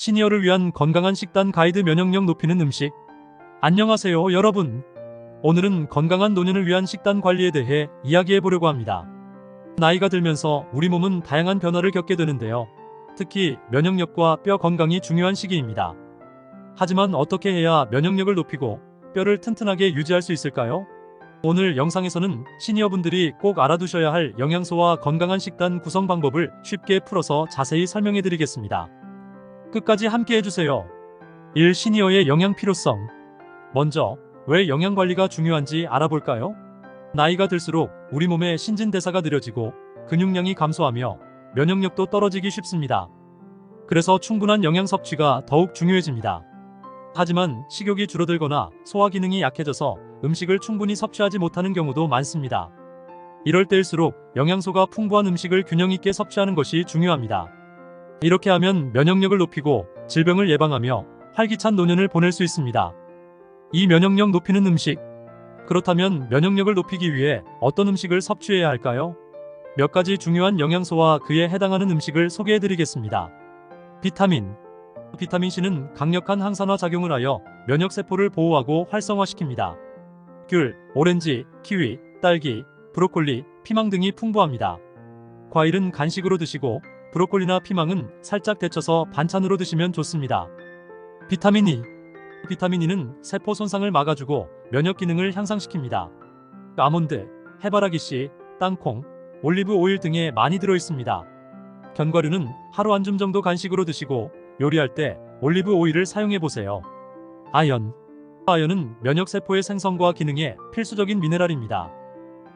시니어를 위한 건강한 식단 가이드 면역력 높이는 음식. 안녕하세요, 여러분. 오늘은 건강한 노년을 위한 식단 관리에 대해 이야기해 보려고 합니다. 나이가 들면서 우리 몸은 다양한 변화를 겪게 되는데요. 특히 면역력과 뼈 건강이 중요한 시기입니다. 하지만 어떻게 해야 면역력을 높이고 뼈를 튼튼하게 유지할 수 있을까요? 오늘 영상에서는 시니어분들이 꼭 알아두셔야 할 영양소와 건강한 식단 구성 방법을 쉽게 풀어서 자세히 설명해 드리겠습니다. 끝까지 함께 해주세요. 1. 시니어의 영양 필요성. 먼저 왜 영양 관리가 중요한지 알아볼까요? 나이가 들수록 우리 몸의 신진대사가 느려지고 근육량이 감소하며 면역력도 떨어지기 쉽습니다. 그래서 충분한 영양 섭취가 더욱 중요해집니다. 하지만 식욕이 줄어들거나 소화 기능이 약해져서 음식을 충분히 섭취하지 못하는 경우도 많습니다. 이럴 때일수록 영양소가 풍부한 음식을 균형 있게 섭취하는 것이 중요합니다. 이렇게 하면 면역력을 높이고 질병을 예방하며 활기찬 노년을 보낼 수 있습니다. 이 면역력 높이는 음식. 그렇다면 면역력을 높이기 위해 어떤 음식을 섭취해야 할까요? 몇 가지 중요한 영양소와 그에 해당하는 음식을 소개해 드리겠습니다. 비타민. 비타민C는 강력한 항산화 작용을 하여 면역세포를 보호하고 활성화시킵니다. 귤, 오렌지, 키위, 딸기, 브로콜리, 피망 등이 풍부합니다. 과일은 간식으로 드시고 브로콜리나 피망은 살짝 데쳐서 반찬으로 드시면 좋습니다. 비타민 E. 비타민 E는 세포 손상을 막아주고 면역 기능을 향상시킵니다. 아몬드, 해바라기씨, 땅콩, 올리브 오일 등에 많이 들어있습니다. 견과류는 하루 한 줌 정도 간식으로 드시고 요리할 때 올리브 오일을 사용해보세요. 아연. 아연은 면역세포의 생성과 기능에 필수적인 미네랄입니다.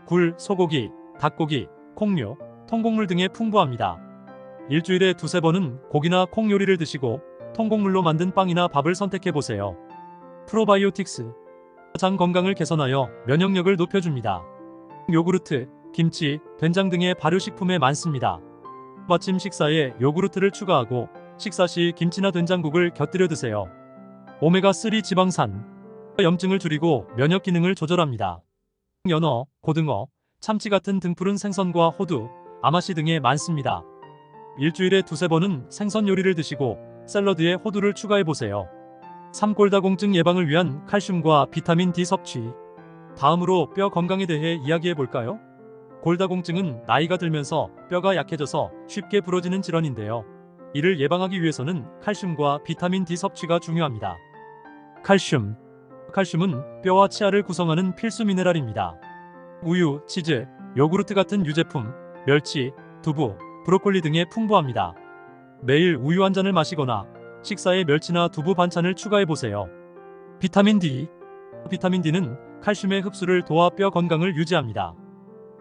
굴, 소고기, 닭고기, 콩류, 통곡물 등에 풍부합니다. 일주일에 두세 번은 고기나 콩 요리를 드시고 통곡물로 만든 빵이나 밥을 선택해보세요. 프로바이오틱스. 장 건강을 개선하여 면역력을 높여줍니다. 요구르트, 김치, 된장 등의 발효식품에 많습니다. 아침 식사에 요구르트를 추가하고 식사 시 김치나 된장국을 곁들여 드세요. 오메가3 지방산. 염증을 줄이고 면역 기능을 조절합니다. 연어, 고등어, 참치 같은 등푸른 생선과 호두, 아마씨 등에 많습니다. 일주일에 두세 번은 생선 요리를 드시고 샐러드에 호두를 추가해보세요. 3. 골다공증 예방을 위한 칼슘과 비타민 D 섭취. 다음으로 뼈 건강에 대해 이야기해볼까요? 골다공증은 나이가 들면서 뼈가 약해져서 쉽게 부러지는 질환인데요. 이를 예방하기 위해서는 칼슘과 비타민 D 섭취가 중요합니다. 칼슘. 칼슘은 뼈와 치아를 구성하는 필수 미네랄입니다. 우유, 치즈, 요구르트 같은 유제품, 멸치, 두부, 브로콜리 등에 풍부합니다. 매일 우유 한 잔을 마시거나 식사에 멸치나 두부 반찬을 추가해보세요. 비타민 D. 비타민 D는 칼슘의 흡수를 도와 뼈 건강을 유지합니다.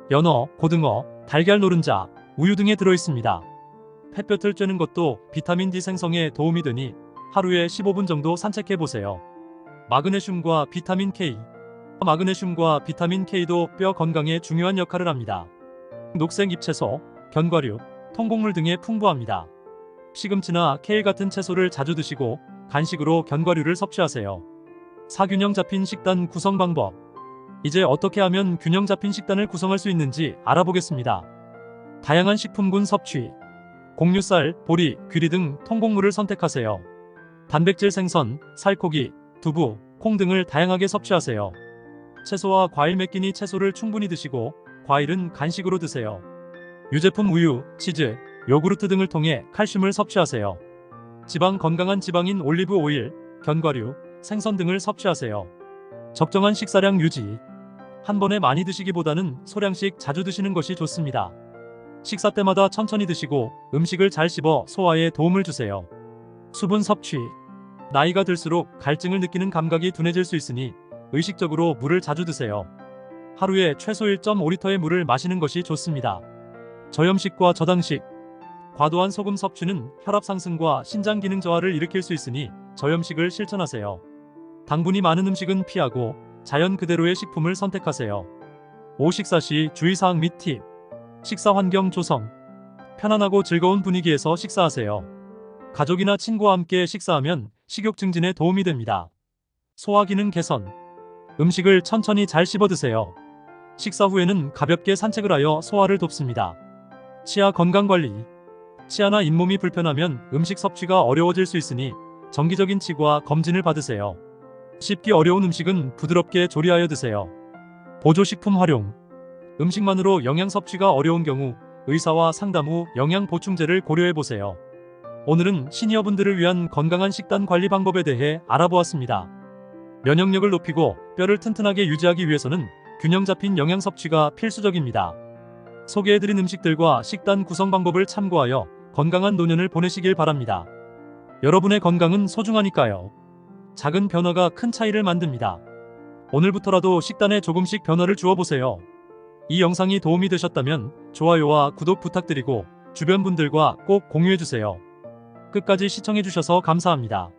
연어, 고등어, 달걀 노른자, 우유 등에 들어있습니다. 햇볕을 쬐는 것도 비타민 D 생성에 도움이 되니 하루에 15분 정도 산책해보세요. 마그네슘과 비타민 K. 마그네슘과 비타민 K도 뼈 건강에 중요한 역할을 합니다. 녹색 잎채소, 견과류, 통곡물 등에 풍부합니다. 시금치나 케일 같은 채소를 자주 드시고 간식으로 견과류를 섭취하세요. 4. 균형 잡힌 식단 구성 방법. 이제 어떻게 하면 균형 잡힌 식단을 구성할 수 있는지 알아보겠습니다. 다양한 식품군 섭취. 곡류쌀, 보리, 귀리 등 통곡물을 선택하세요. 단백질 생선, 살코기, 두부, 콩 등을 다양하게 섭취하세요. 채소와 과일 몇 끼니 채소를 충분히 드시고 과일은 간식으로 드세요. 유제품 우유, 치즈, 요구르트 등을 통해 칼슘을 섭취하세요. 지방 건강한 지방인 올리브 오일, 견과류, 생선 등을 섭취하세요. 적정한 식사량 유지. 한 번에 많이 드시기보다는 소량씩 자주 드시는 것이 좋습니다. 식사 때마다 천천히 드시고 음식을 잘 씹어 소화에 도움을 주세요. 수분 섭취. 나이가 들수록 갈증을 느끼는 감각이 둔해질 수 있으니 의식적으로 물을 자주 드세요. 하루에 최소 1.5리터의 물을 마시는 것이 좋습니다. 저염식과 저당식. 과도한 소금 섭취는 혈압 상승과 신장 기능 저하를 일으킬 수 있으니 저염식을 실천하세요. 당분이 많은 음식은 피하고 자연 그대로의 식품을 선택하세요. 5. 식사 시 주의사항 및 팁. 식사 환경 조성. 편안하고 즐거운 분위기에서 식사하세요. 가족이나 친구와 함께 식사하면 식욕 증진에 도움이 됩니다. 소화 기능 개선. 음식을 천천히 잘 씹어 드세요. 식사 후에는 가볍게 산책을 하여 소화를 돕습니다. 치아 건강 관리. 치아나 잇몸이 불편하면 음식 섭취가 어려워질 수 있으니 정기적인 치과 검진을 받으세요. 씹기 어려운 음식은 부드럽게 조리하여 드세요. 보조식품 활용. 음식만으로 영양 섭취가 어려운 경우 의사와 상담 후 영양 보충제를 고려해 보세요. 오늘은 시니어분들을 위한 건강한 식단 관리 방법에 대해 알아보았습니다. 면역력을 높이고 뼈를 튼튼하게 유지하기 위해서는 균형 잡힌 영양 섭취가 필수적입니다. 소개해드린 음식들과 식단 구성 방법을 참고하여 건강한 노년을 보내시길 바랍니다. 여러분의 건강은 소중하니까요. 작은 변화가 큰 차이를 만듭니다. 오늘부터라도 식단에 조금씩 변화를 주어보세요. 이 영상이 도움이 되셨다면 좋아요와 구독 부탁드리고 주변 분들과 꼭 공유해주세요. 끝까지 시청해주셔서 감사합니다.